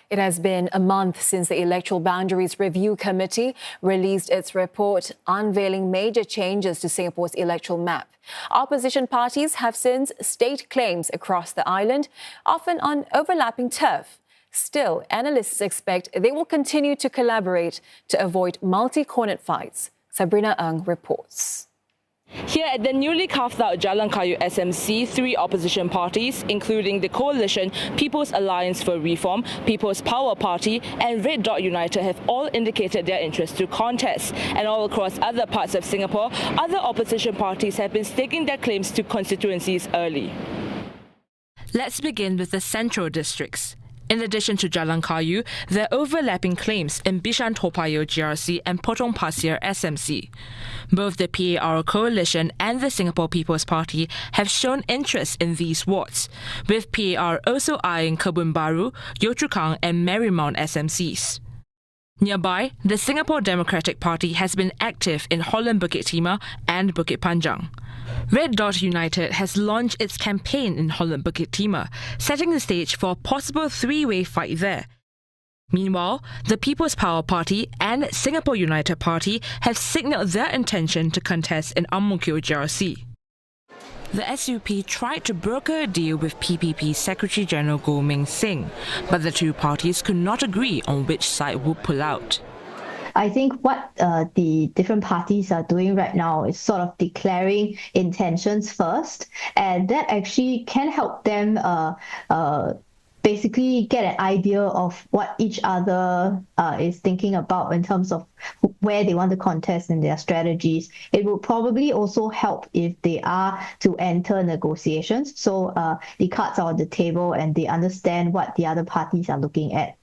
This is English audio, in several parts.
It has been a month since the Electoral Boundaries Review Committee released its report unveiling major changes to Singapore's electoral map. Opposition parties have since staked claims across the island, often on overlapping turf. Still, analysts expect they will continue to collaborate to avoid multi-cornered fights. Sabrina Ng reports. Here at the newly carved out Jalan Kayu SMC, three opposition parties, including the coalition People's Alliance for Reform, People's Power Party and Red Dot United, have all indicated their interest to contest. And all across other parts of Singapore, other opposition parties have been staking their claims to constituencies early. Let's begin with the central districts. In addition to Jalan Kayu, there are overlapping claims in Bishan Toa Payoh GRC and Potong Pasir SMC. Both the PAR coalition and the Singapore People's Party have shown interest in these wards, with PAR also eyeing Kebun Baru, Yio Chu Kang and Marymount SMCs. Nearby, the Singapore Democratic Party has been active in Holland Bukit Timah and Bukit Panjang. Red Dot United has launched its campaign in Holland Bukit Timah, setting the stage for a possible three-way fight there. Meanwhile, the People's Power Party and Singapore United Party have signalled their intention to contest in Ang Mo Kio GRC. The SUP tried to broker a deal with PPP Secretary General Goh Meng Seng, but the two parties could not agree on which side would pull out. I think what the different parties are doing right now is sort of declaring intentions first, and that actually can help them basically get an idea of what each other is thinking about in terms of where they want to contest in their strategies. It will probably also help if they are to enter negotiations. So the cards are on the table and they understand what the other parties are looking at.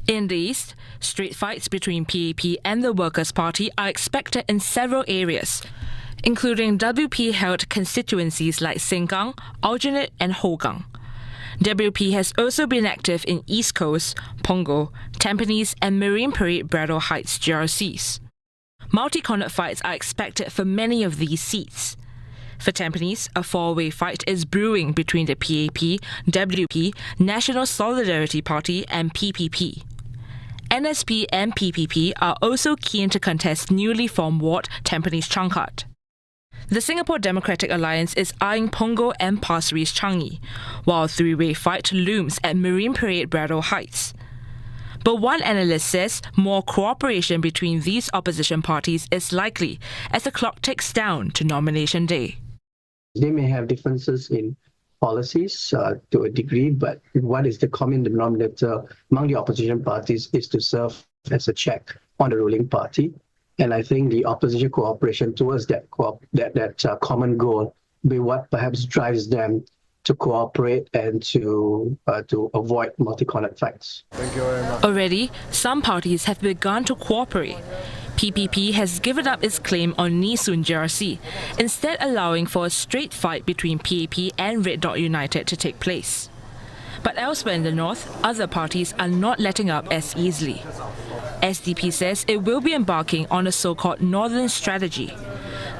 In the East, street fights between PAP and the Workers' Party are expected in several areas, including WP-held constituencies like Sengkang, Aljunied and Hougang. WP has also been active in East Coast, Punggol, Tampines and Marine Parade Braddell Heights GRCs. Multi-cornered fights are expected for many of these seats. For Tampines, a four-way fight is brewing between the PAP, WP, National Solidarity Party and PPP. NSP and PPP are also keen to contest newly formed ward Tampines Changkat. The Singapore Democratic Alliance is eyeing Punggol and Pasir Ris Changi, while a three-way fight looms at Marine Parade Braddell Heights. But one analyst says more cooperation between these opposition parties is likely as the clock ticks down to nomination day. They may have differences in policies to a degree, but what is the common denominator among the opposition parties is to serve as a check on the ruling party. And I think the opposition cooperation towards that common goal will be what perhaps drives them to cooperate and to avoid multi-cornered fights. Thank you very much. Already, some parties have begun to cooperate. PPP has given up its claim on Nee Soon GRC, instead allowing for a straight fight between PAP and Red Dot United to take place. But elsewhere in the north, other parties are not letting up as easily. SDP says it will be embarking on a so-called Northern Strategy.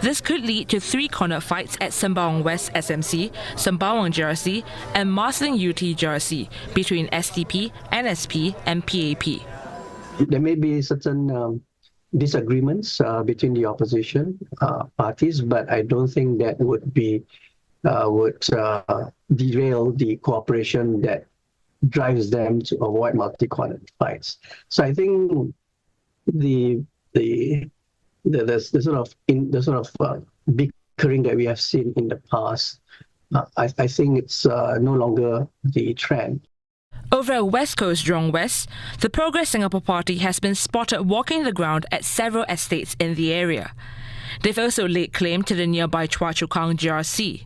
This could lead to three-cornered fights at Sembawang West SMC, Sembawang GRC and Marsiling UT GRC between SDP, NSP and PAP. There may be certain disagreements between the opposition parties, but I don't think that would derail the cooperation that drives them to avoid multi-cornered fights. So I think the sort of bickering that we have seen in the past, I think it's no longer the trend. Over at West Coast Jurong West, the Progress Singapore Party has been spotted walking the ground at several estates in the area. They've also laid claim to the nearby Choa Chu Kang GRC.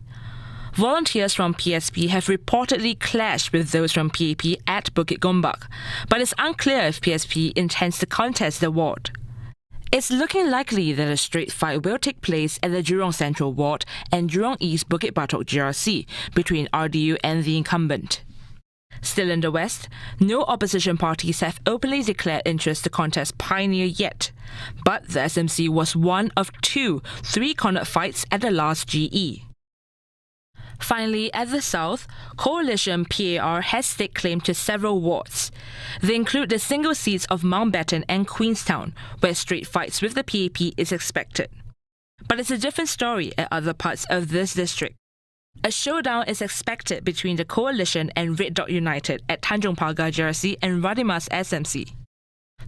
Volunteers from PSP have reportedly clashed with those from PAP at Bukit Gombak, but it's unclear if PSP intends to contest the ward. It's looking likely that a straight fight will take place at the Jurong Central Ward and Jurong East Bukit Batok GRC between RDU and the incumbent. Still in the West, no opposition parties have openly declared interest to contest Pioneer yet, but the SMC was one of two three-cornered fights at the last GE. Finally, at the south, coalition PAR has staked claim to several wards. They include the single seats of Mountbatten and Queenstown, where straight fights with the PAP is expected. But it's a different story at other parts of this district. A showdown is expected between the coalition and Red Dot United at Tanjong Pagar GRC and Radin Mas SMC.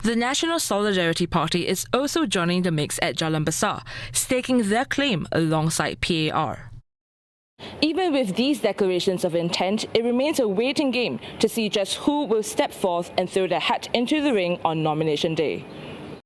The National Solidarity Party is also joining the mix at Jalan Besar, staking their claim alongside PAR. Even with these declarations of intent, it remains a waiting game to see just who will step forth and throw their hat into the ring on nomination day.